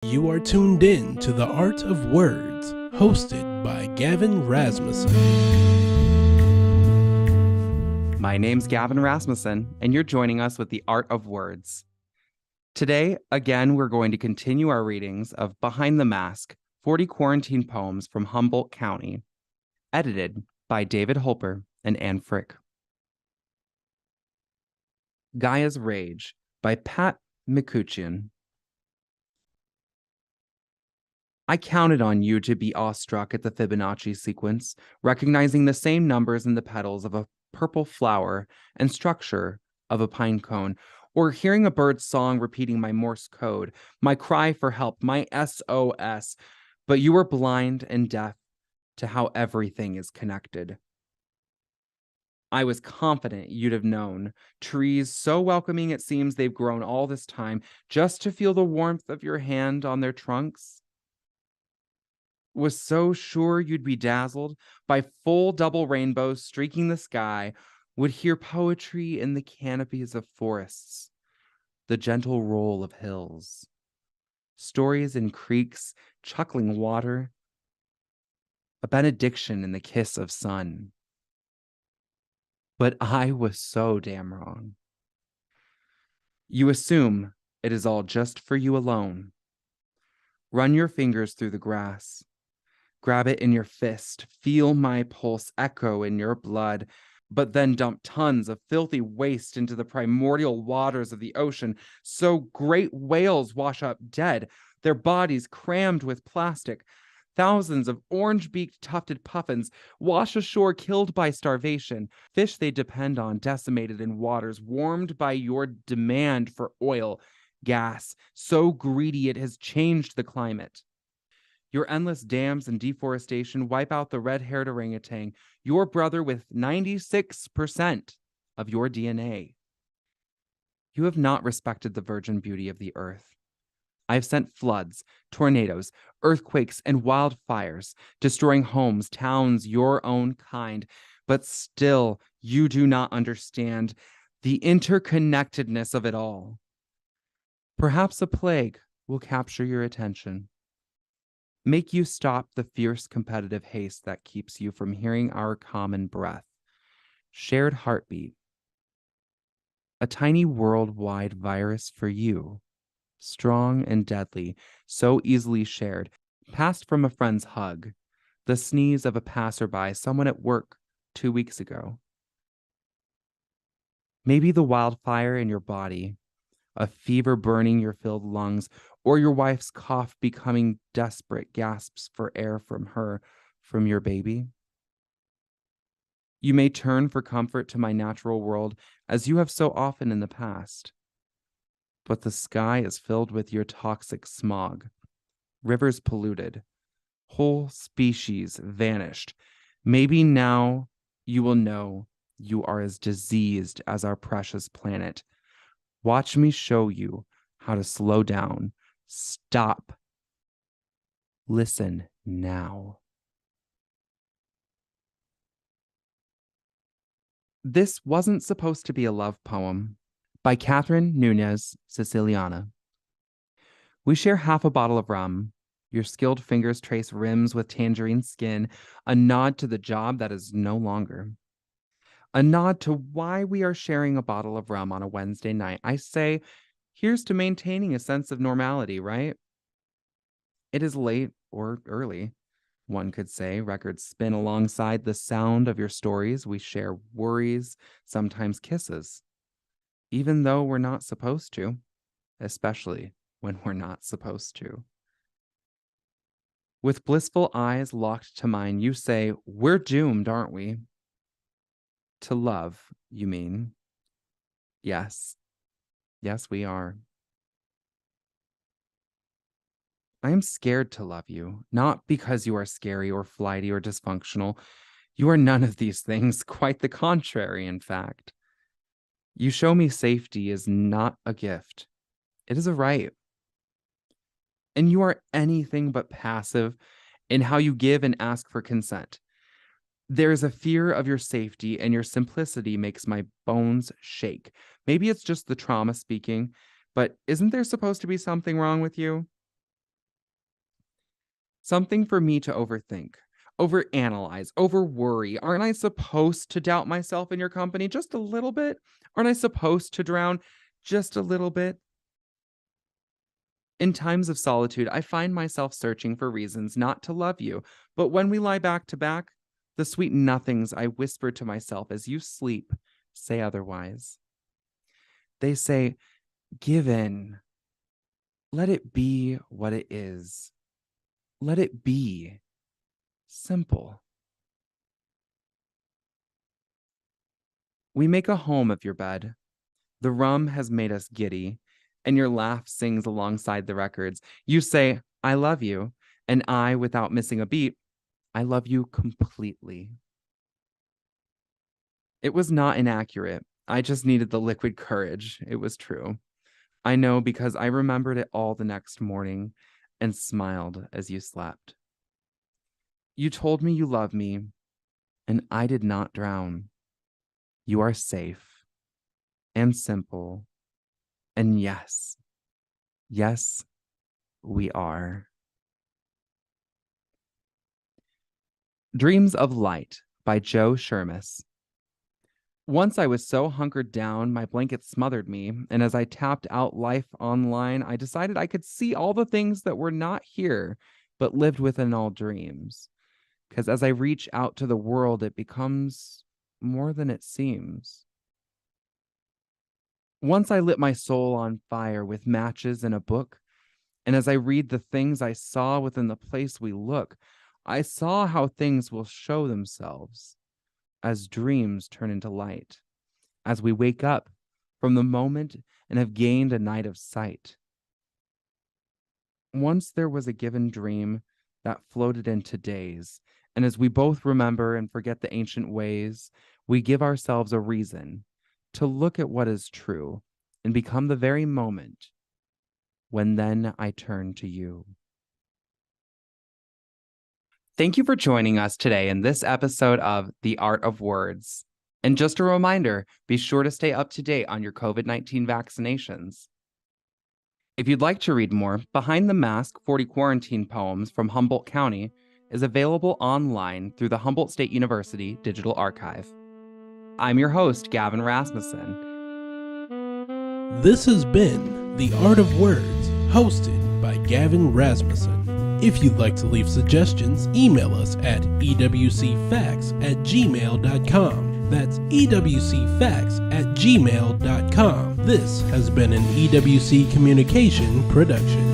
You are tuned in to The Art of Words, hosted by Gavin Rasmussen. My name's Gavin Rasmussen, and you're joining us with The Art of Words. Today, again, we're going to continue our readings of Behind the Mask, 40 Quarantine Poems from Humboldt County, edited by David Holper and Anne Frick. Gaia's Rage by Pat McCutcheon. I counted on you to be awestruck at the Fibonacci sequence, recognizing the same numbers in the petals of a purple flower and structure of a pine cone, or hearing a bird's song repeating my Morse code, my cry for help, my SOS. But you were blind and deaf to how everything is connected. I was confident you'd have known. Trees so welcoming it seems they've grown all this time just to feel the warmth of your hand on their trunks. Was so sure you'd be dazzled by full double rainbows streaking the sky, would hear poetry in the canopies of forests, the gentle roll of hills, stories in creeks, chuckling water, a benediction in the kiss of sun. But I was so damn wrong. You assume it is all just for you alone. Run your fingers through the grass. Grab it in your fist, feel my pulse echo in your blood, but then dump tons of filthy waste into the primordial waters of the ocean, so great whales wash up dead, their bodies crammed with plastic. Thousands of orange-beaked tufted puffins wash ashore killed by starvation, fish they depend on decimated in waters warmed by your demand for oil, gas, so greedy it has changed the climate. Your endless dams and deforestation wipe out the red-haired orangutan, your brother with 96% of your DNA. You have not respected the virgin beauty of the earth. I have sent floods, tornadoes, earthquakes, and wildfires, destroying homes, towns, your own kind, but still you do not understand the interconnectedness of it all. Perhaps a plague will capture your attention. Make you stop the fierce competitive haste that keeps you from hearing our common breath. Shared heartbeat. A tiny worldwide virus for you. Strong and deadly, so easily shared. Passed from a friend's hug. The sneeze of a passerby, someone at work 2 weeks ago. Maybe the wildfire in your body. A fever burning your filled lungs, or your wife's cough becoming desperate gasps for air from your baby. You may turn for comfort to my natural world, as you have so often in the past. But the sky is filled with your toxic smog, rivers polluted, whole species vanished. Maybe now you will know you are as diseased as our precious planet. Watch me show you how to slow down. Stop. Listen now. This wasn't supposed to be a love poem by Catherine Nunez Siciliana. We share half a bottle of rum. Your skilled fingers trace rims with tangerine skin, a nod to the job that is no longer. A nod to why we are sharing a bottle of rum on a Wednesday night. I say, here's to maintaining a sense of normality, right? It is late or early, one could say. Records spin alongside the sound of your stories. We share worries, sometimes kisses, even though we're not supposed to, especially when we're not supposed to. With blissful eyes locked to mine, you say, we're doomed, aren't we? To love, you mean? Yes. Yes, we are. I am scared to love you, not because you are scary or flighty or dysfunctional. You are none of these things, quite the contrary, in fact. You show me safety is not a gift. It is a right. And you are anything but passive in how you give and ask for consent. There is a fear of your safety, and your simplicity makes my bones shake. Maybe it's just the trauma speaking, but isn't there supposed to be something wrong with you? something for me to overthink, overanalyze, overworry. Aren't I supposed to doubt myself in your company just a little bit? Aren't I supposed to drown just a little bit? In times of solitude, I find myself searching for reasons not to love you. But when we lie back to back, the sweet nothings I whisper to myself as you sleep say otherwise. They say, give in. Let it be what it is. Let it be simple. We make a home of your bed. The rum has made us giddy, and your laugh sings alongside the records. You say, I love you, and I, without missing a beat, I love you completely. It was not inaccurate. I just needed the liquid courage. It was true. I know because I remembered it all the next morning and smiled as you slept. You told me you love me, and I did not drown. You are safe and simple, and yes, we are. Dreams of Light by Joe Shermis. Once I was so hunkered down, my blanket smothered me, and as I tapped out life online, I decided I could see all the things that were not here, but lived within all dreams. Because as I reach out to the world, it becomes more than it seems. Once I lit my soul on fire with matches and a book, and as I read the things I saw within the place we look, I saw how things will show themselves as dreams turn into light, as we wake up from the moment and have gained a night of sight. Once there was a given dream that floated into days, and as we both remember and forget the ancient ways, we give ourselves a reason to look at what is true and become the very moment when then I turn to you. Thank you for joining us today in this episode of The Art of Words. And just a reminder, be sure to stay up to date on your COVID-19 vaccinations. If you'd like to read more, Behind the Mask 40 Quarantine Poems from Humboldt County is available online through the Humboldt State University Digital Archive. I'm your host, Gavin Rasmussen. This has been The Art of Words, hosted by Gavin Rasmussen. If you'd like to leave suggestions, email us at ewcfacts@gmail.com. That's ewcfacts@gmail.com. This has been an EWC Communication production.